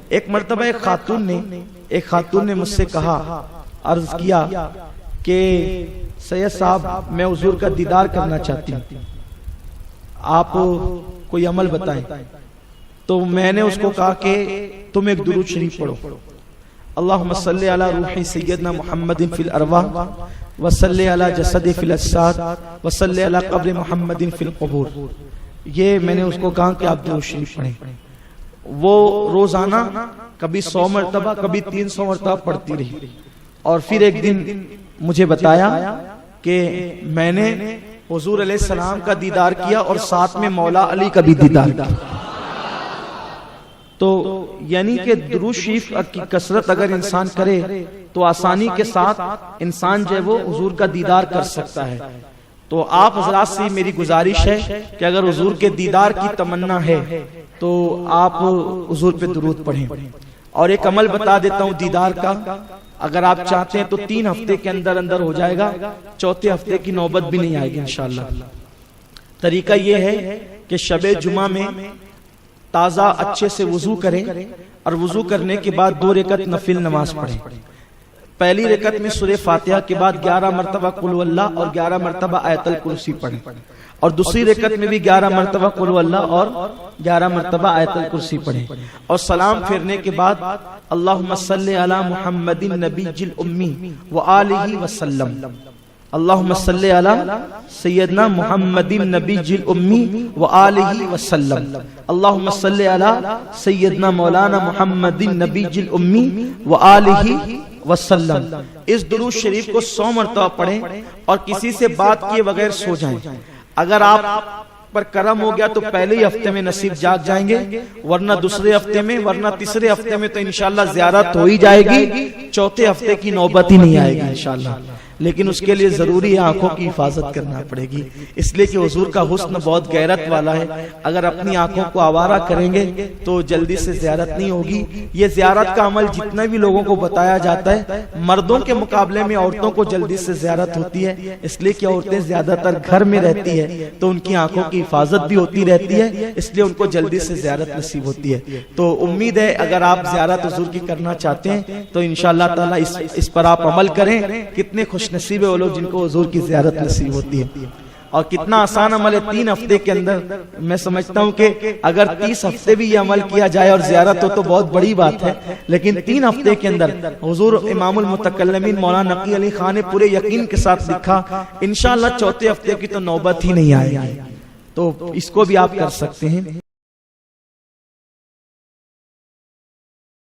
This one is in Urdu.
ایک مرتبہ ایک خاتون نے مجھ سے کہا، عرض کیا کہ سید صاحب میں حضور کا دیدار کرنا چاہتی ہوں، آپ کوئی عمل بتائیں۔ تو میں نے اس کو کہا کہ تم ایک درود شریف پڑھو، اللہم صلی علی روح سیدنا محمد فی الارواح وصلی علی جسد فی الاجساد وصلی علی قبر محمد فی القبور۔ یہ میں نے اس کو کہا کہ آپ درود شریف پڑھیں۔ وہ روزانہ کبھی 100 مرتبہ کبھی 300 مرتبہ پڑھتی رہی، اور پھر ایک دن مجھے بتایا کہ میں نے حضور علیہ السلام کا دیدار کیا اور ساتھ میں مولا علی کا بھی دیدار کیا۔ تو یعنی کہ درود شریف کی کثرت اگر انسان کرے تو آسانی کے ساتھ انسان جو ہے وہ حضور کا دیدار کر سکتا ہے۔ تو آپ حضرات سے میری گزارش ہے کہ اگر حضور کے دیدار کی تمنا ہے تو آپ حضور پہ درود پڑھیں۔ اور ایک عمل بتا دیتا ہوں دیدار کا، اگر آپ چاہتے ہیں تو 3 ہفتے کے اندر اندر ہو جائے گا، 4تھے ہفتے کی نوبت بھی نہیں آئے گی انشاءاللہ۔ طریقہ یہ ہے کہ شب جمعہ میں تازہ اچھے سے وضو کریں، اور وضو کرنے کے بعد 2 رکعت نفل نماز پڑھیں۔ پہلی رکعت میں سورہ فاتحہ کے بعد 11 مرتبہ قل هو اللہ اور 11 مرتبہ آیت الکرسی پڑھیں، اور دوسری رکعت میں بھی 11 مرتبہ قل هو اللہ اور 11 مرتبہ آیت الکرسی پڑھیں، اور سلام پھیرنے کے بعد اللہم صلی علی محمد النبی الامی وآلہ وسلم، اللہم صلی علی سیدنا محمد النبی الامی وآلہ وسلم، اللہم صلی علی سیدنا مولانا محمد النبی الامی وآلہ وسلم۔ اس درود شریف کو 100 مرتبہ پڑھیں اور کسی سے بات کیے بغیر سو جائیں۔ اگر آپ پر کرم ہو گیا تو پہلے ہی ہفتے میں نصیب جاگ جائیں گے، ورنہ دوسرے ہفتے میں، ورنہ تیسرے ہفتے میں تو انشاءاللہ زیارت ہو ہی جائے گی، 4تھے ہفتے کی نوبت ہی نہیں آئے گی انشاءاللہ۔ لیکن اس کے لیے ضروری ہے آنکھوں کی حفاظت کرنا پڑے گی، اس لیے کہ حضور کا حسن بہت غیرت والا ہے۔ اگر اپنی آنکھوں کو آوارہ کریں گے تو جلدی سے زیارت نہیں ہوگی۔ یہ زیارت کا عمل جتنے بھی لوگوں کو بتایا جاتا ہے، مردوں کے مقابلے میں عورتوں کو جلدی سے زیارت ہوتی ہے، اس لیے کہ عورتیں زیادہ تر گھر میں رہتی ہے تو ان کی آنکھوں کی حفاظت بھی ہوتی رہتی ہے، اس لیے ان کو جلدی سے زیارت نصیب ہوتی ہے۔ تو امید ہے اگر آپ زیارت حضور کی کرنا چاہتے ہیں تو انشاءاللہ تعالی اس پر آپ عمل کریں۔ کتنے خوش نصیب ہے وہ لوگ جن کو حضور کی زیارت نصیب ہوتی ہے، اور کتنا آسان عمل ہے 3 ہفتے کے اندر۔ میں سمجھتا ہوں کہ اگر 30 ہفتے بھی یہ عمل کیا جائے اور زیارت ہو تو بہت بڑی بات ہے، لیکن 3 ہفتے کے اندر حضور امام المتکلمین مولانا نقی علی خان نے پورے یقین کے ساتھ لکھا انشاءاللہ 4تھے ہفتے کی تو نوبت ہی نہیں آئے گی۔ تو اس کو بھی آپ کر سکتے ہیں۔